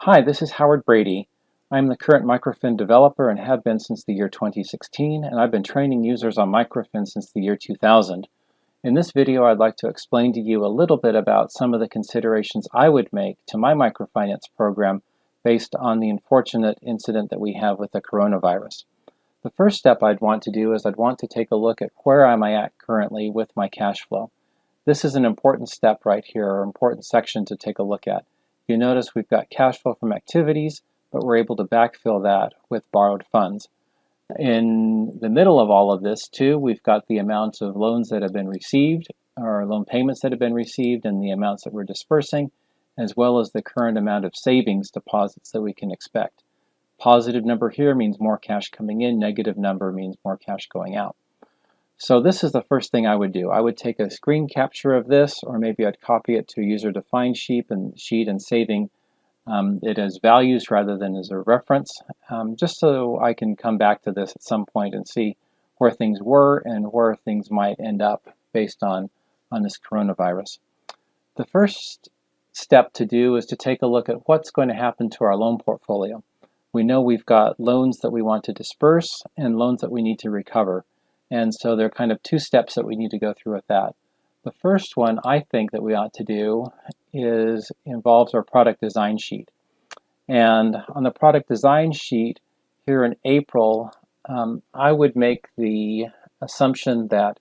Hi, this is Howard Brady. I'm the current Microfin developer and have been since the year 2016, and I've been training users on Microfin since the year 2000. In this video, I'd like to explain to you a little bit about some of the considerations I would make to my microfinance program based on the unfortunate incident that we have with the coronavirus. The first step I'd want to do is I'd want to take a look at where am I at currently with my cash flow. This is an important step right here, or important section to take a look at. You notice we've got cash flow from activities, but we're able to backfill that with borrowed funds. In the middle of all of this, too, we've got the amounts of loans that have been received, or loan payments that have been received, and the amounts that we're dispersing, as well as the current amount of savings deposits that we can expect. Positive number here means more cash coming in, negative number means more cash going out. So this is the first thing I would do. I would take a screen capture of this, or maybe I'd copy it to a user-defined sheet and saving it as values rather than as a reference, just so I can come back to this at some point and see where things were and where things might end up based on this coronavirus. The first step to do is to take a look at what's going to happen to our loan portfolio. We know we've got loans that we want to disperse and loans that we need to recover. And so there are kind of two steps that we need to go through with that. The first one I think that we ought to do involves our product design sheet. And on the product design sheet here in April, I would make the assumption that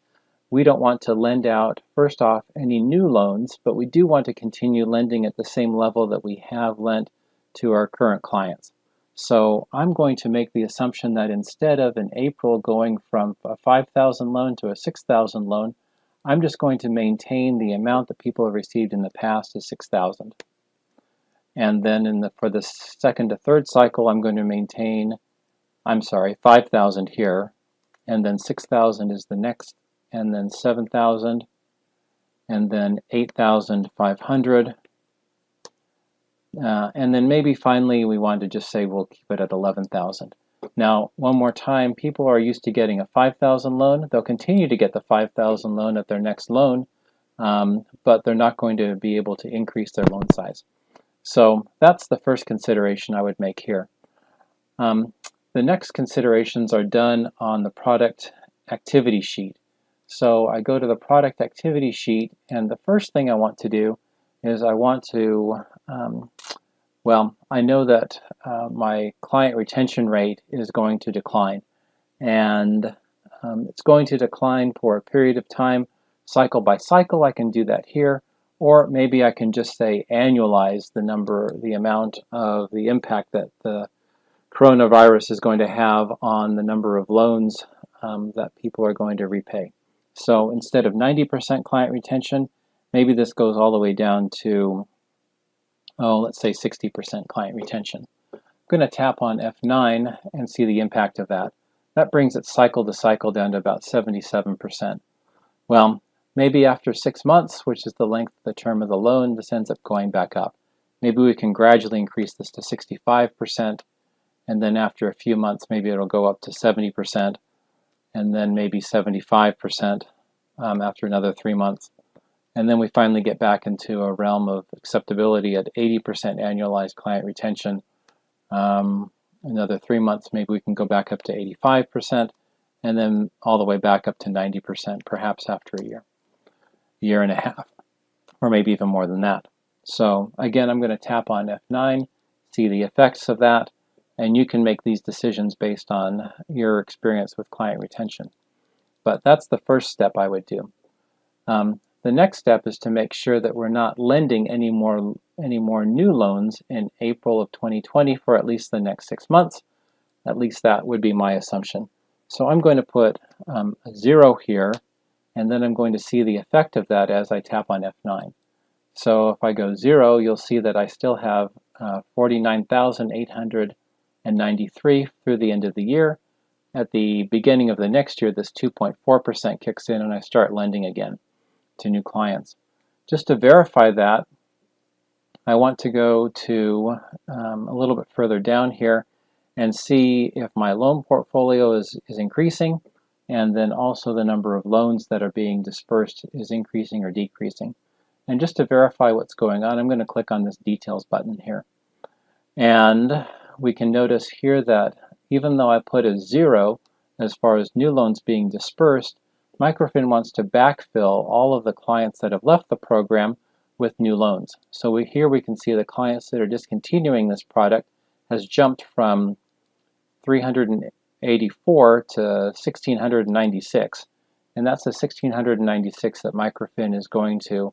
we don't want to lend out, first off, any new loans, but we do want to continue lending at the same level that we have lent to our current clients. So I'm going to make the assumption that instead of in April going from a 5,000 loan to a 6,000 loan, I'm just going to maintain the amount that people have received in the past as 6,000. And then for the second to third cycle, I'm going to maintain, 5,000 here, and then 6,000 is the next, and then 7,000, and then 8,500. And then maybe finally we want to just say we'll keep it at 11,000. Now, one more time, people are used to getting a 5,000 loan. They'll continue to get the 5,000 loan at their next loan, but they're not going to be able to increase their loan size. So that's the first consideration I would make here. The next considerations are done on the product activity sheet. So I go to the product activity sheet, and the first thing I want to do is I want to, I know that my client retention rate is going to decline, and it's going to decline for a period of time, cycle by cycle. I can do that here, or maybe I can just say annualize the amount of the impact that the coronavirus is going to have on the number of loans that people are going to repay. So instead of 90% client retention, maybe this goes all the way down to, let's say 60% client retention. I'm going to tap on F9 and see the impact of that. That brings it cycle to cycle down to about 77%. Well, maybe after 6 months, which is the length of the term of the loan, this ends up going back up. Maybe we can gradually increase this to 65%, and then after a few months, maybe it'll go up to 70%, and then maybe 75% after another 3 months. And then we finally get back into a realm of acceptability at 80% annualized client retention. Another 3 months, maybe we can go back up to 85%, and then all the way back up to 90%, perhaps after a year and a half, or maybe even more than that. So again, I'm going to tap on F9, see the effects of that, and you can make these decisions based on your experience with client retention. But that's the first step I would do. The next step is to make sure that we're not lending any more new loans in April of 2020 for at least the next 6 months. At least that would be my assumption. So I'm going to put a 0 here, and then I'm going to see the effect of that as I tap on F9. So if I go 0, you'll see that I still have 49,893 through the end of the year. At the beginning of the next year, this 2.4% kicks in, and I start lending again to new clients. Just to verify that, I want to go to a little bit further down here and see if my loan portfolio is increasing, and then also the number of loans that are being dispersed is increasing or decreasing. And just to verify what's going on, I'm going to click on this details button here. And we can notice here that even though I put a 0 as far as new loans being dispersed, Microfin wants to backfill all of the clients that have left the program with new loans. So here we can see the clients that are discontinuing this product has jumped from 384 to 1,696. And that's the 1,696 that Microfin is going to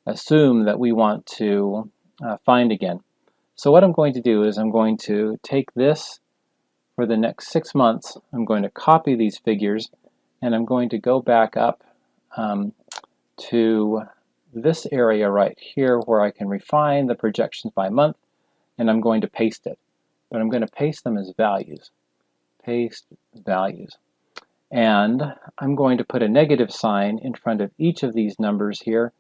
assume that we want to find again. So what I'm going to do is I'm going to take this for the next 6 months. I'm going to copy these figures, and I'm going to go back up to this area right here where I can refine the projections by month, and I'm going to paste it. But I'm going to paste them as values. Paste values. And I'm going to put a negative sign in front of each of these numbers here,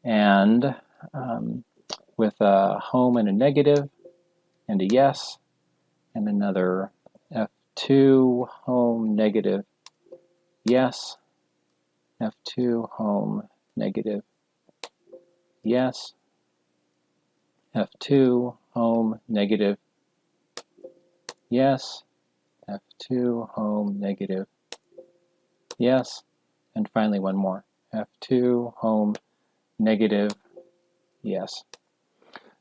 and with a home and a negative, and a yes, and another F2 home negative yes, F2 home negative yes, F2 home negative yes, F2 home negative yes, and finally one more, F2 home negative yes.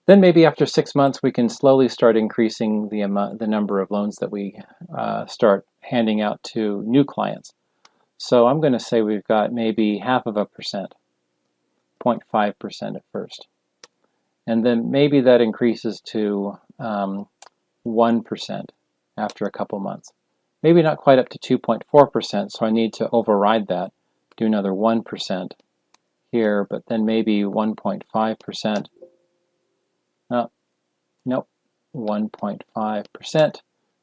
Then maybe after 6 months we can slowly start increasing the number of loans that we start handing out to new clients. So I'm going to say we've got maybe 0.5%, 0.5% at first. And then maybe that increases to 1% after a couple months. Maybe not quite up to 2.4%, so I need to override that, do another 1% here, but then maybe 1.5%. Nope, 1.5%.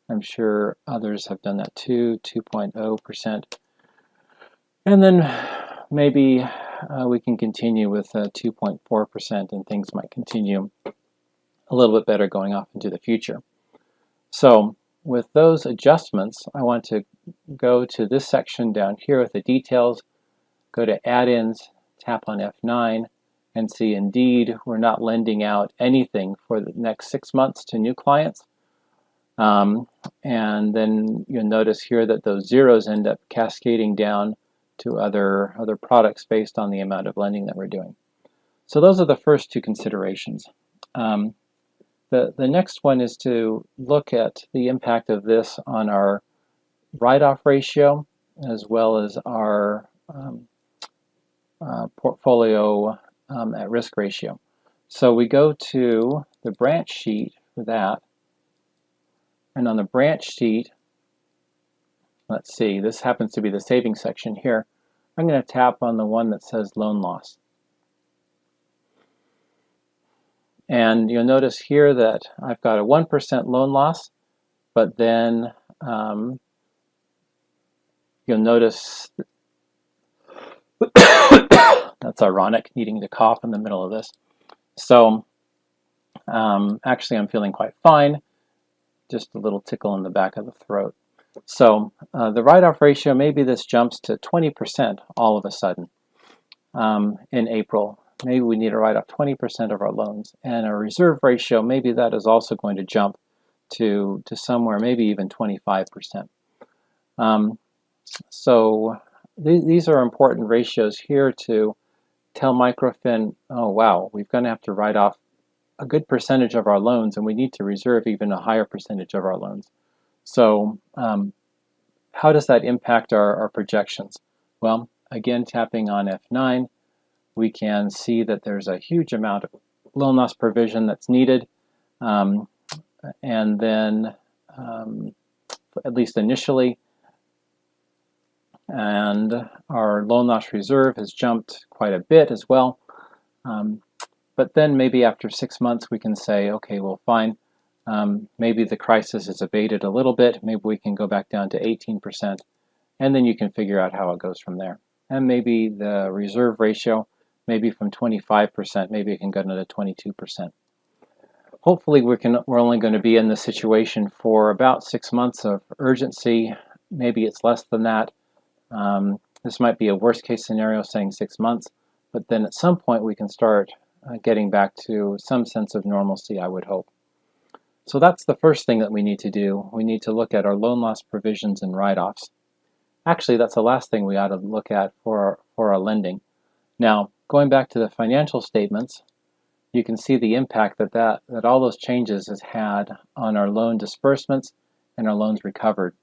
I'm sure others have done that too, 2.0%. And then maybe we can continue with 2.4%, and things might continue a little bit better going off into the future. So with those adjustments, I want to go to this section down here with the details, go to add-ins, tap on F9, and see indeed we're not lending out anything for the next 6 months to new clients. And then you'll notice here that those zeros end up cascading down to other products based on the amount of lending that we're doing. So those are the first two considerations. The next one is to look at the impact of this on our write-off ratio as well as our portfolio at-risk ratio. So we go to the branch sheet for that, and on the branch sheet, let's see, this happens to be the savings section here. I'm going to tap on the one that says loan loss. And you'll notice here that I've got a 1% loan loss, but then you'll notice that's ironic, needing to cough in the middle of this. So actually I'm feeling quite fine, just a little tickle in the back of the throat. So the write-off ratio, maybe this jumps to 20% all of a sudden in April. Maybe we need to write off 20% of our loans. And our reserve ratio, maybe that is also going to jump to somewhere, maybe even 25%. So these are important ratios here to tell Microfin, oh wow, we're going to have to write off a good percentage of our loans, and we need to reserve even a higher percentage of our loans. So how does that impact our projections? Well, again, tapping on F9, we can see that there's a huge amount of loan loss provision that's needed. And then, at least initially, and our loan loss reserve has jumped quite a bit as well. But then maybe after 6 months, we can say, okay, well, fine. Maybe the crisis is abated a little bit. Maybe we can go back down to 18%. And then you can figure out how it goes from there. And maybe the reserve ratio, maybe from 25%, maybe it can go down to 22%. Hopefully we're only going to be in this situation for about 6 months of urgency. Maybe it's less than that. This might be a worst case scenario saying 6 months, but then at some point we can start getting back to some sense of normalcy, I would hope. So that's the first thing that we need to do. We need to look at our loan loss provisions and write-offs. Actually, that's the last thing we ought to look at for our lending. Now, going back to the financial statements, you can see the impact that all those changes has had on our loan disbursements and our loans recovered.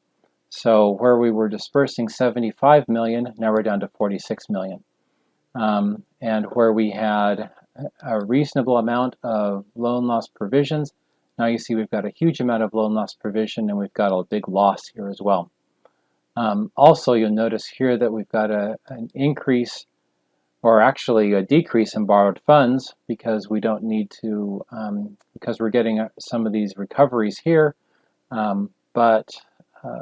So where we were dispersing 75 million, now we're down to 46 million. And where we had a reasonable amount of loan loss provisions, now you see we've got a huge amount of loan loss provision and we've got a big loss here as well. Also, you'll notice here that we've got an increase, or actually a decrease in borrowed funds, because we don't need to, because we're getting some of these recoveries here, but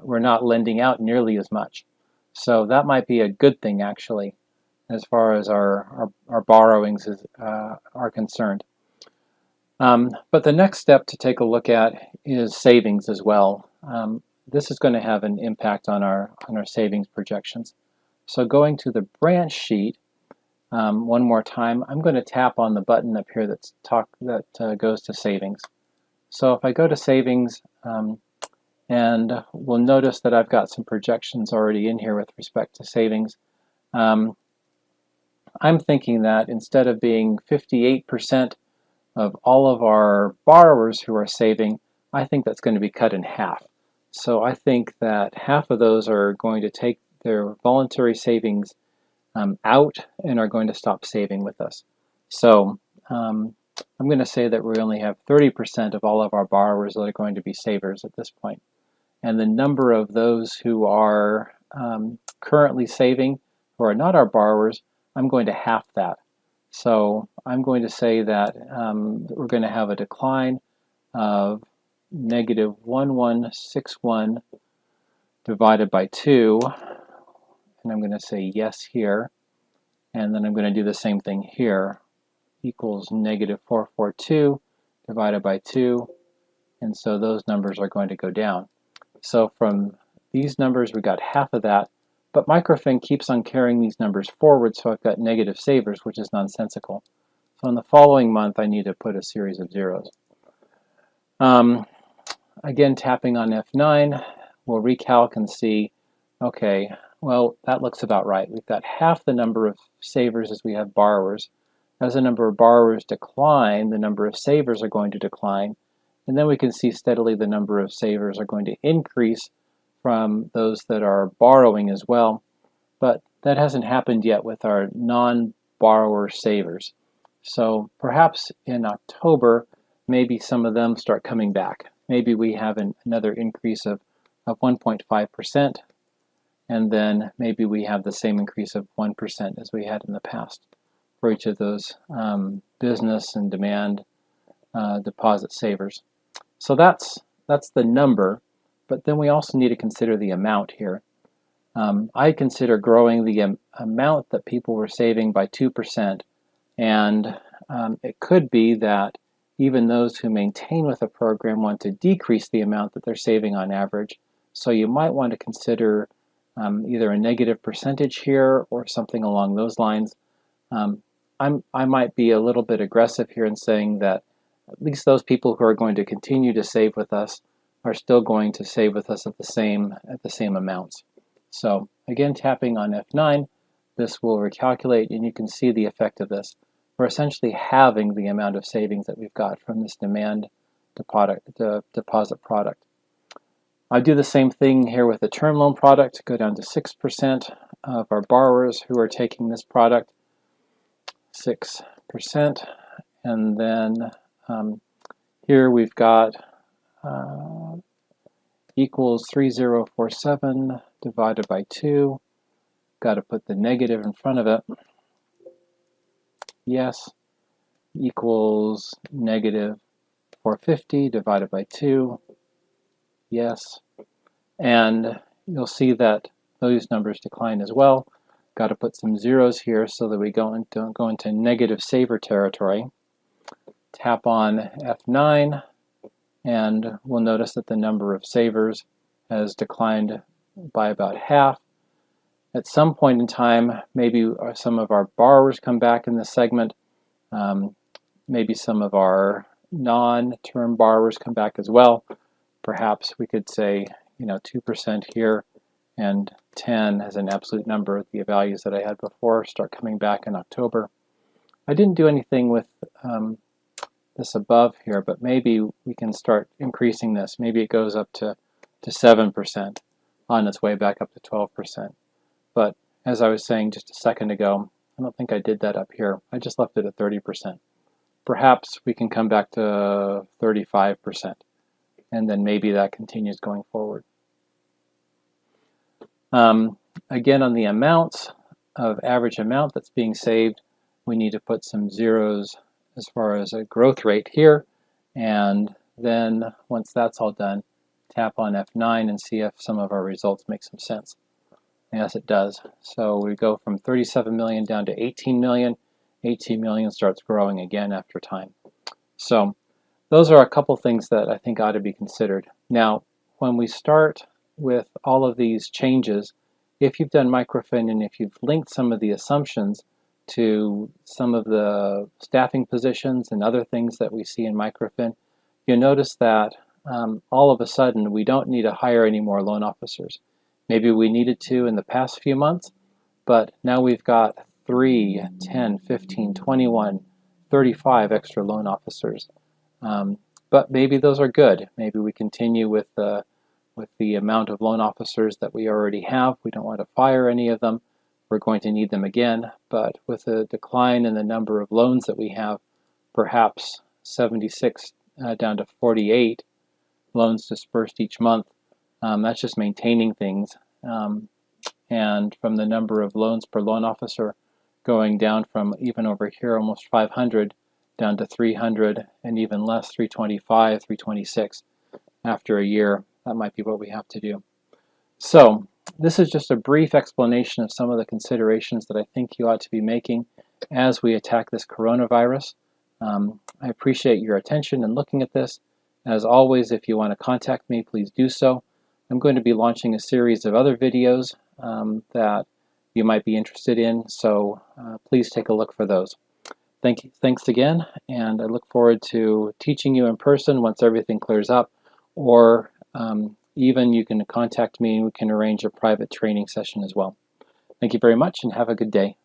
we're not lending out nearly as much. So that might be a good thing, actually, as far as our borrowings are concerned. But the next step to take a look at is savings as well. This is going to have an impact on our savings projections. So going to the branch sheet, one more time, I'm going to tap on the button up here that goes to savings. So if I go to savings, and we'll notice that I've got some projections already in here with respect to savings. I'm thinking that instead of being 58% of all of our borrowers who are saving, I think that's going to be cut in half. So I think that half of those are going to take their voluntary savings out and are going to stop saving with us. So I'm going to say that we only have 30% of all of our borrowers that are going to be savers at this point. And the number of those who are currently saving, who are not our borrowers, I'm going to half that. So I'm going to say that we're going to have a decline of negative 1161 divided by 2, and I'm going to say yes here, and then I'm going to do the same thing here, equals negative 442 divided by 2, and so those numbers are going to go down. So from these numbers we got half of that, but Microfin keeps on carrying these numbers forward, so I've got negative savers, which is nonsensical. So in the following month I need to put a series of zeros. Again, tapping on F9, we'll recalc and see, okay, well, that looks about right. We've got half the number of savers as we have borrowers. As the number of borrowers decline, the number of savers are going to decline. And then we can see steadily the number of savers are going to increase from those that are borrowing as well. But that hasn't happened yet with our non-borrower savers. So perhaps in October, maybe some of them start coming back. Maybe we have another increase of 1.5%, and then maybe we have the same increase of 1% as we had in the past for each of those business and demand deposit savers. So that's the number, but then we also need to consider the amount here. I consider growing the amount that people were saving by 2%, and it could be that even those who maintain with a program want to decrease the amount that they're saving on average. So you might want to consider either a negative percentage here or something along those lines. I might be a little bit aggressive here in saying that at least those people who are going to continue to save with us are still going to save with us at the same amounts. So again, tapping on F9, this will recalculate, and you can see the effect of this. We're essentially halving the amount of savings that we've got from this demand deposit product. I do the same thing here with the term loan product, go down to 6% of our borrowers who are taking this product, 6%, and then here we've got equals 3047 divided by 2. Got to put the negative in front of it. Yes, equals negative 450 divided by 2. Yes, and you'll see that those numbers decline as well. Got to put some zeros here so that we don't go into negative saver territory. Tap on F9, and we'll notice that the number of savers has declined by about half. At some point in time, maybe some of our borrowers come back in this segment. Maybe some of our non-term borrowers come back as well, perhaps we could say, 2% here and 10 as an absolute number, the values that I had before start coming back in October. I didn't do anything with this above here, but maybe we can start increasing this. Maybe it goes up to 7% on its way back up to 12%. But as I was saying just a second ago, I don't think I did that up here. I just left it at 30%. Perhaps we can come back to 35%, and then maybe that continues going forward. Again, on the amounts of average amount that's being saved, we need to put some zeros as far as a growth rate here, and then once that's all done, tap on F9 and see if some of our results make some sense. Yes, it does. So we go from 37 million down to 18 million. 18 million starts growing again after time. So those are a couple things that I think ought to be considered. Now, when we start with all of these changes, if you've done Microfin and if you've linked some of the assumptions to some of the staffing positions and other things that we see in Microfin, you'll notice that all of a sudden we don't need to hire any more loan officers. Maybe we needed to in the past few months, but now we've got 3, 10, 15, 21, 35 extra loan officers. But maybe those are good. Maybe we continue with the amount of loan officers that we already have. We don't want to fire any of them. We're going to need them again, but with a decline in the number of loans that we have, perhaps 76 down to 48 loans dispersed each month, that's just maintaining things. And from the number of loans per loan officer going down from even over here almost 500 down to 300 and even less, 325, 326 after a year, that might be what we have to do. So this is just a brief explanation of some of the considerations that I think you ought to be making as we attack this coronavirus. I appreciate your attention and looking at this. As always, if you want to contact me, please do so. I'm going to be launching a series of other videos that you might be interested in, so please take a look for those. Thanks again, and I look forward to teaching you in person once everything clears up, or even you can contact me and we can arrange a private training session as well. Thank you very much and have a good day.